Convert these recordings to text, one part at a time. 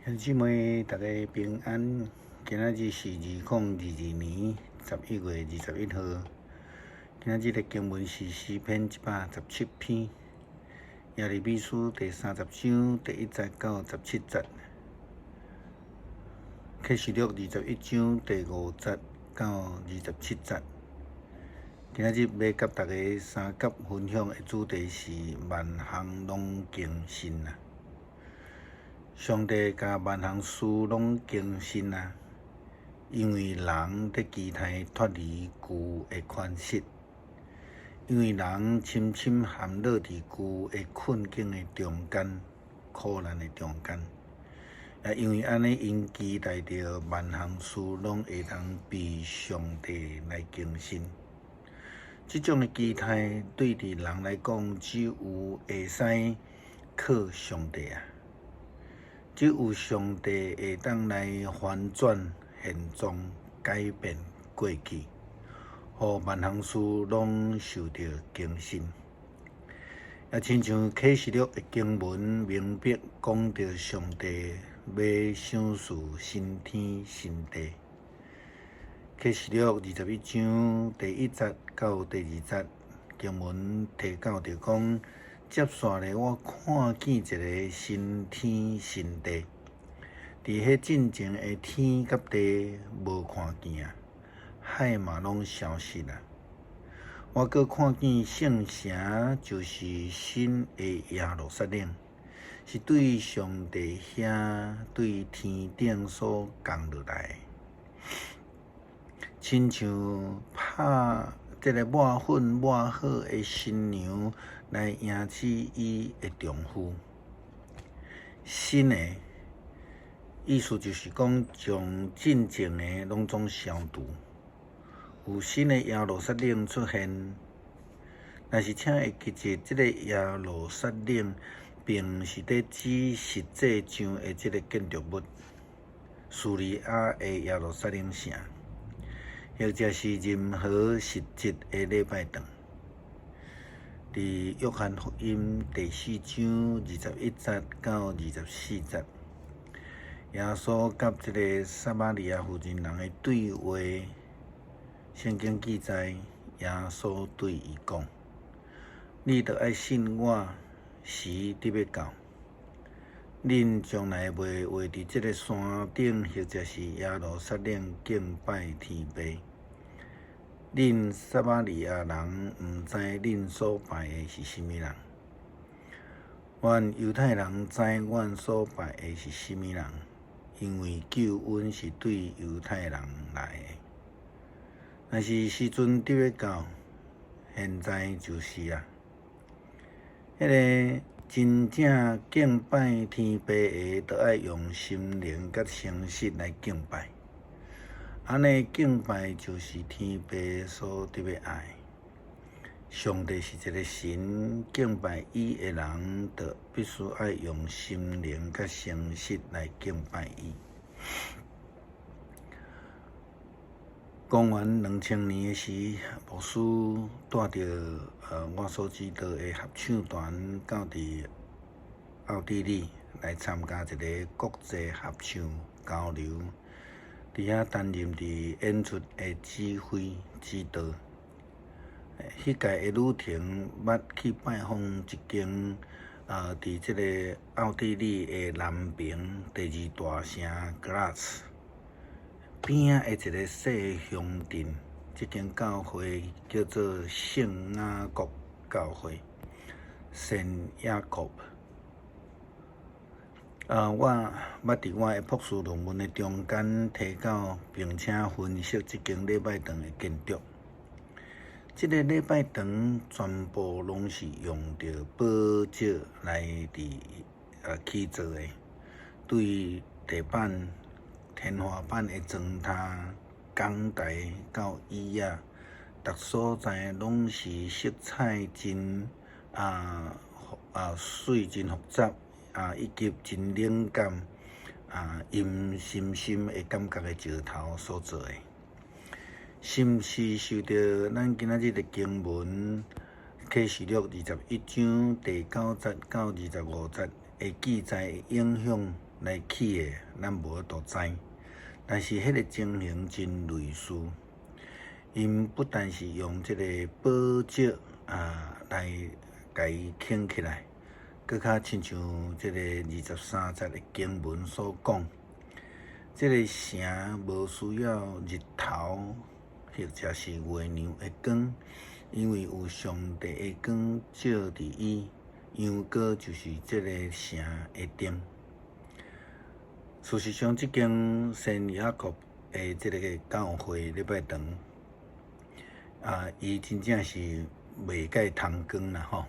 兄姊妹，大家平安。今仔日是2022年11月21号。今仔日的经文是诗篇117篇，耶利米书第30章第1节到17节，启示录21章第5节到27节。今仔日要甲大家三角分享的主题是万项拢更新啊！上帝甲万项事拢更新啊！因为人伫期待脱离旧的权势，因为人深深陷落伫旧的困境的中间、苦难的中间，也因为安尼，因期待着万项事拢会当被上帝来更新。这种的期待对伫人来讲，只有会使靠上帝啊！只有上帝会当来翻转现状，改变过去，互万项事拢受到更新。也亲像启示录的经文明白讲到，上帝要赏赐新天新地。启示录21章第1节到第2节，经文提到着讲。接下来，我看见一个新天新地，伫迄进前的天甲地无看见啊，海嘛拢消失啊。我阁看见圣城，就是新的耶路撒冷，是对上帝遐对天顶所降落来，亲像拍这个抹粉抹好的新娘。来迎娶伊的丈夫。新的意思就是讲，将进前的拢总消除，有新的耶路撒冷出现。但是，请会记住，这个耶路撒冷并是在指实际上的这个建筑物——叙利亚的耶路撒冷城，或者是任何实质的礼拜堂。伫约翰福音第4章21节到24节，耶稣甲这个撒玛利亚妇人人的对话，圣经记载，耶稣对伊讲：“你着爱信我，时得要到。恁将来袂画伫这个山顶，或者是耶路撒冷敬拜天父。恁撒玛利亚人毋知恁所拜的是甚物人，阮犹太人知阮所拜的是甚物人，因为救恩是对犹太人来的。但是时阵得要到，现在就是啊！迄个真正敬拜天父的，都爱用心灵甲诚实来敬拜。安尼敬拜就是天父所特别爱。上帝是一个神，敬拜伊的人，就必须爱用心灵甲诚实来敬拜伊。公元2000年的时，牧师带着我所指导的合唱团到伫奥地利来参加一个国际合唱交流。伫遐担任伫演出的指挥指导。迄届的旅程捌去拜访一间伫即个奥地利的南边第2大城格拉茨边的一个小乡镇，即间教会叫做圣雅各教会 （Saint Jacob）。我捌伫我的博士论文的中间提到，并且分析这间礼拜堂的建筑。这个礼拜堂全部拢是用着宝石来起造的，对地板、天花板的砖塔、讲台到椅仔，逐所在拢是色彩真水、真复杂。以及真冷感阴森森的感觉的石头所做的，是毋是受到咱今仔日的经文启示录21章第9节到25节的记载的影响来起的，咱无都知。但是迄个情形真类似，因不但是用即个宝石来甲伊圈起来，搁较亲像即个23节的经文所讲，即个城无需要日头或者是月亮的光，因为有上帝的光照伫伊，羊羔就是即个城的灯。事实上，即间圣雅各的即个教会礼拜堂伊真正是袂介通光啦吼。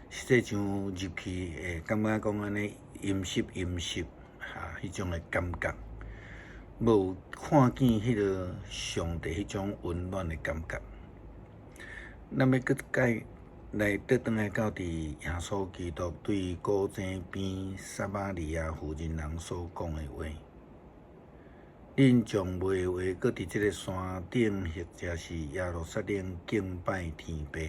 实际上入去会感觉讲安尼阴湿迄种的感觉，无看见迄个上帝迄种温暖的感觉。咱要搁解来倒转来到伫耶稣基督对古井边撒玛利亚妇人人所讲的话，恁将卖话搁伫即个山顶，或者是耶路撒冷敬拜天父。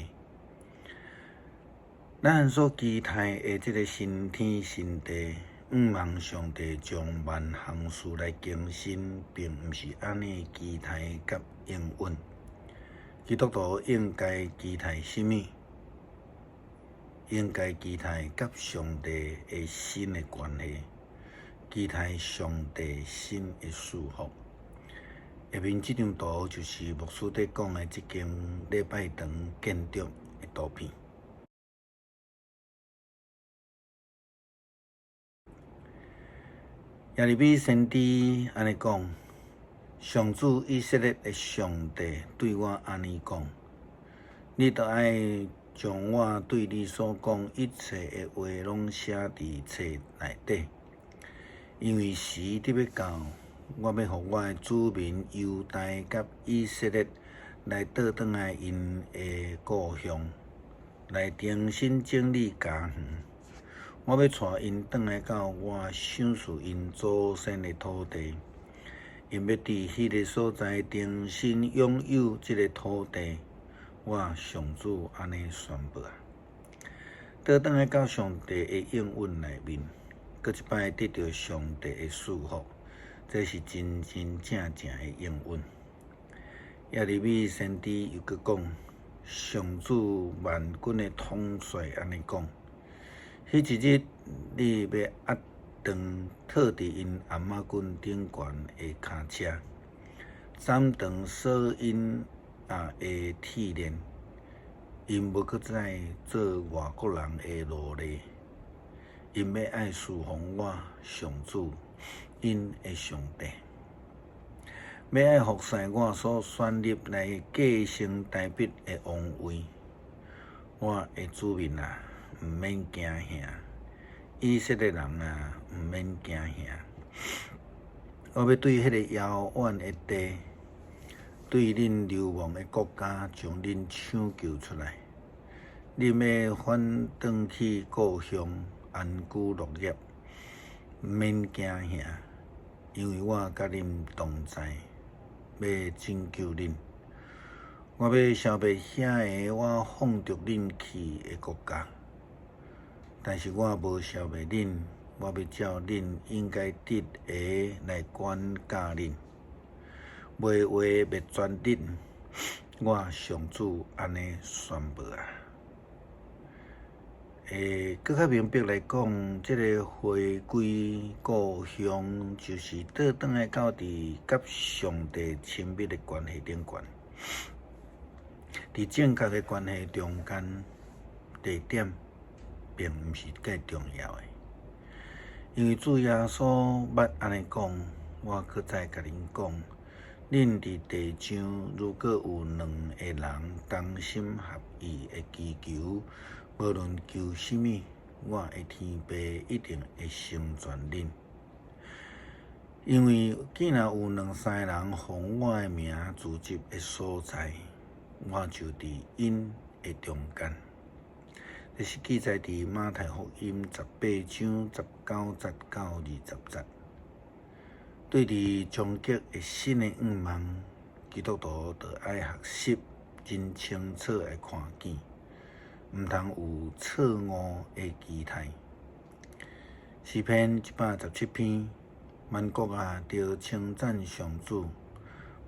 咱所期待的即个新天新地，望上帝将万项事来更新，并毋是安尼期待甲应允。基督徒应该期待什么？应该期待甲上帝的新的关系，期待上帝新的祝福。下面这张图就是牧师在讲的这间礼拜堂建筑的图片。耶利米先知安尼讲：上主以色列的上帝对我安尼讲，你着爱将我对你所讲一切的话拢写伫册内底，因为时得要到，我要互我的子民犹大甲以色列来倒转来因的故乡，来重新整理家园。我要带因转来到我赏赐因祖先的土地，因要伫迄个所在重新拥有这个土地。我上主安尼宣布倒转来到上帝的应允内面，搁一摆得到上帝的祝福，这是真真正正的应允。耶利米先知又搁讲，上主万军的统帅安尼讲：迄一日，你要压断套伫因阿妈棍顶悬的骹车，斩断锁因的铁链，因无搁再做外国人的奴隶，因要爱侍奉我上主，因的上帝，要爱服侍我所选立来继承大笔的王位。我的子民啊，毋免惊吓；以色列人啊，毋免惊吓。我要对迄个遥远的地，对恁流亡的国家，将恁抢救出来。恁要返转去故乡，安居乐业，毋免惊吓，因为我甲恁同在，要拯救恁。我要消灭遐个我放逐恁去的国家，但是我无消灭恁，我要照恁应该得的来管教恁。卖话灭绝恁，我上主安尼宣布搁较明白来讲，这个回归故乡，就是倒转来到伫甲上帝亲密的关系顶悬。伫正确的关系中间，地点并毋是介重要的，因为主耶稣捌安尼讲，我搁再甲恁讲。恁伫地上，如果有两个人同心合意的祈求，无论求什么，我的天父一定会成全恁。因为既然有两三个人奉我的名聚集的所在，我就伫因的中间。这是记载伫马太福音18章19节到20节。对伫终极的新的愿望，基督徒着爱学习，真清楚的看见，毋通有错误的期待。诗篇117篇，万国啊，着称赞上主；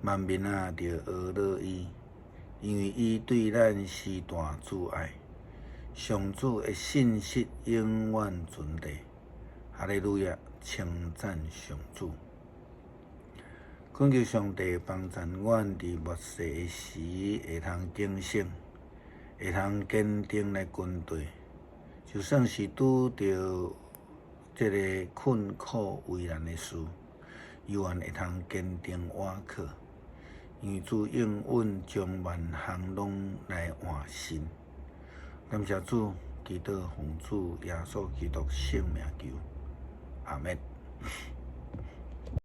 万民啊，着学乐伊，因为伊对咱是大慈爱。上主的信实永远存在。哈利路亚，称赞上主。恳求上帝帮助阮伫末世的时会通警醒，会通坚定来军队。就算是拄着这个困苦为难的事，依然会通坚定倚靠，因为主永远将万项拢来换新。感谢主，祈祷奉主耶稣基督圣名求，阿门。